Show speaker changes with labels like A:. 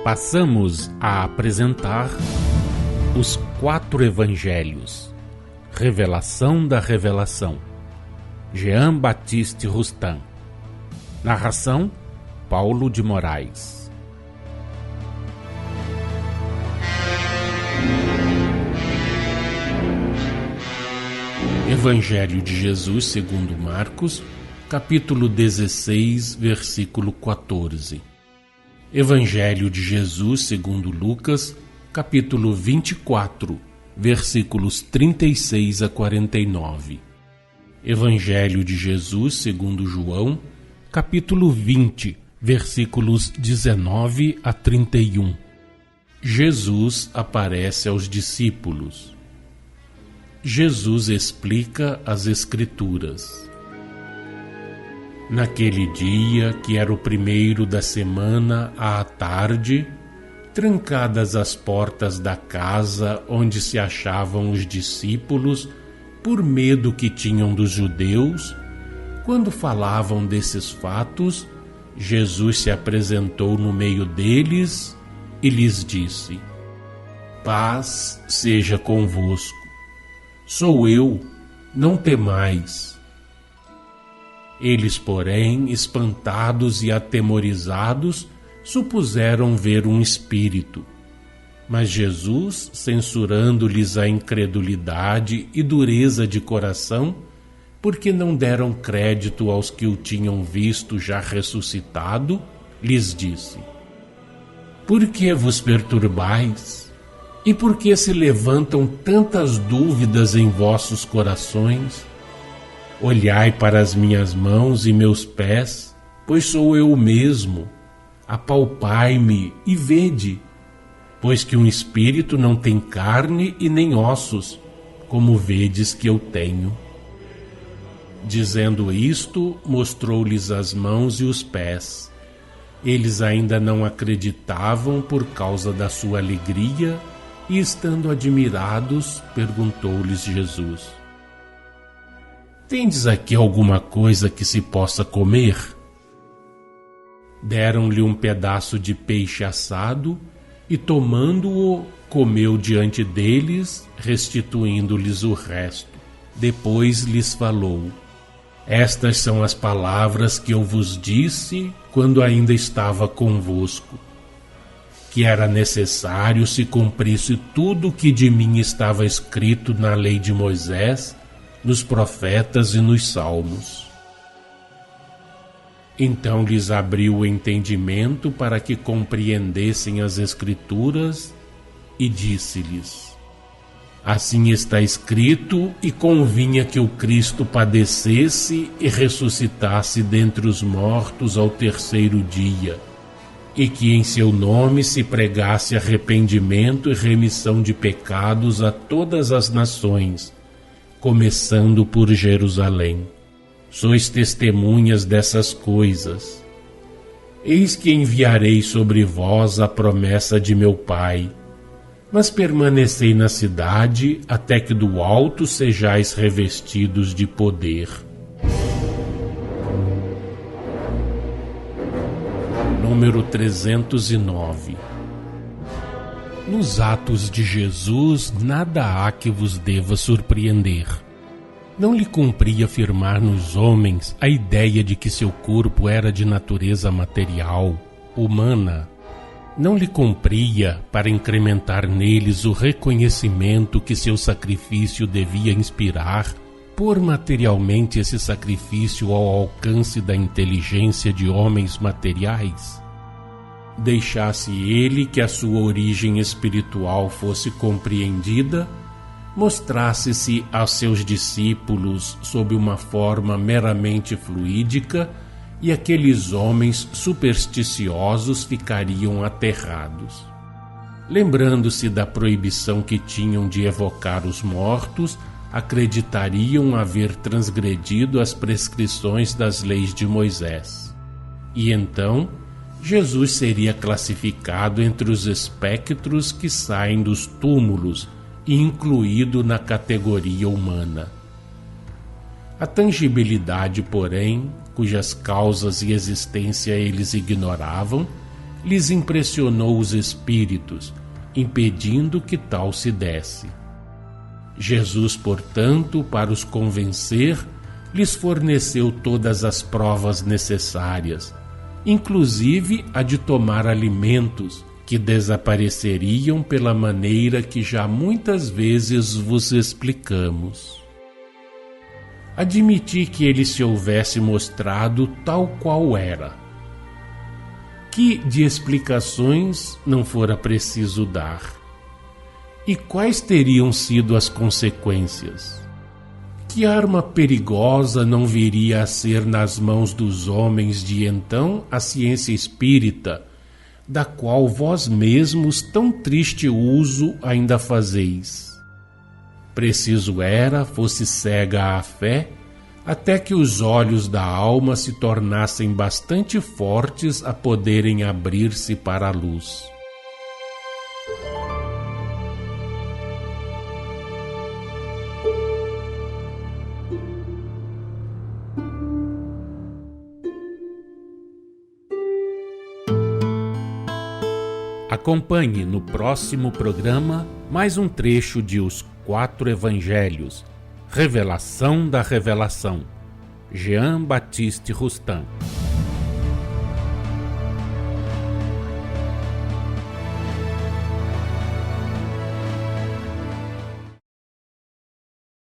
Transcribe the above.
A: Passamos a apresentar os 4 Evangelhos, Revelação da Revelação, Jean Baptiste Rustin. Narração, Paulo de Moraes. Evangelho de Jesus segundo Marcos, capítulo 16, versículo 14. Evangelho de Jesus segundo Lucas, capítulo 24, versículos 36 a 49. Evangelho de Jesus segundo João, capítulo 20, versículos 19 a 31. Jesus aparece aos discípulos. Jesus explica as Escrituras. Naquele dia, que era o primeiro da semana, à tarde, trancadas as portas da casa onde se achavam os discípulos, por medo que tinham dos judeus, quando falavam desses fatos, Jesus se apresentou no meio deles e lhes disse: Paz seja convosco. Sou eu, não temais. Eles, porém, espantados e atemorizados, supuseram ver um espírito. Mas Jesus, censurando-lhes a incredulidade e dureza de coração, porque não deram crédito aos que o tinham visto já ressuscitado, lhes disse: Por que vos perturbais? E por que se levantam tantas dúvidas em vossos corações? Olhai para as minhas mãos e meus pés, pois sou eu mesmo. Apalpai-me e vede, pois que um espírito não tem carne e nem ossos, como vedes que eu tenho. Dizendo isto, mostrou-lhes as mãos e os pés. Eles ainda não acreditavam por causa da sua alegria, e estando admirados, perguntou-lhes Jesus: Tendes aqui alguma coisa que se possa comer? Deram-lhe um pedaço de peixe assado e, tomando-o, comeu diante deles, restituindo-lhes o resto. Depois lhes falou: Estas são as palavras que eu vos disse quando ainda estava convosco, que era necessário se cumprisse tudo o que de mim estava escrito na lei de Moisés, nos profetas e nos salmos. Então lhes abriu o entendimento para que compreendessem as Escrituras e disse-lhes: Assim está escrito, e convinha que o Cristo padecesse e ressuscitasse dentre os mortos ao 3º dia, e que em seu nome se pregasse arrependimento e remissão de pecados a todas as nações, começando por Jerusalém. Sois testemunhas dessas coisas. Eis que enviarei sobre vós a promessa de meu Pai, mas permanecei na cidade até que do alto sejais revestidos de poder. Número 309. Nos atos de Jesus, nada há que vos deva surpreender. Não lhe cumpria afirmar nos homens a ideia de que seu corpo era de natureza material, humana. Não lhe cumpria, para incrementar neles o reconhecimento que seu sacrifício devia inspirar, pôr materialmente esse sacrifício ao alcance da inteligência de homens materiais? Deixasse ele que a sua origem espiritual fosse compreendida, mostrasse-se a seus discípulos sob uma forma meramente fluídica, e aqueles homens supersticiosos ficariam aterrados. Lembrando-se da proibição que tinham de evocar os mortos, acreditariam haver transgredido as prescrições das leis de Moisés. E então, Jesus seria classificado entre os espectros que saem dos túmulos e incluído na categoria humana. A tangibilidade, porém, cujas causas e existência eles ignoravam, lhes impressionou os espíritos, impedindo que tal se desse. Jesus, portanto, para os convencer, lhes forneceu todas as provas necessárias, inclusive a de tomar alimentos, que desapareceriam pela maneira que já muitas vezes vos explicamos. Admiti que ele se houvesse mostrado tal qual era. Que de explicações não fora preciso dar? E quais teriam sido as consequências? Que arma perigosa não viria a ser nas mãos dos homens de então a ciência espírita, da qual vós mesmos tão triste uso ainda fazeis? Preciso era fosse cega a fé, até que os olhos da alma se tornassem bastante fortes a poderem abrir-se para a luz. Acompanhe no próximo programa mais um trecho de Os Quatro Evangelhos, Revelação da Revelação, Jean Baptiste Rustin.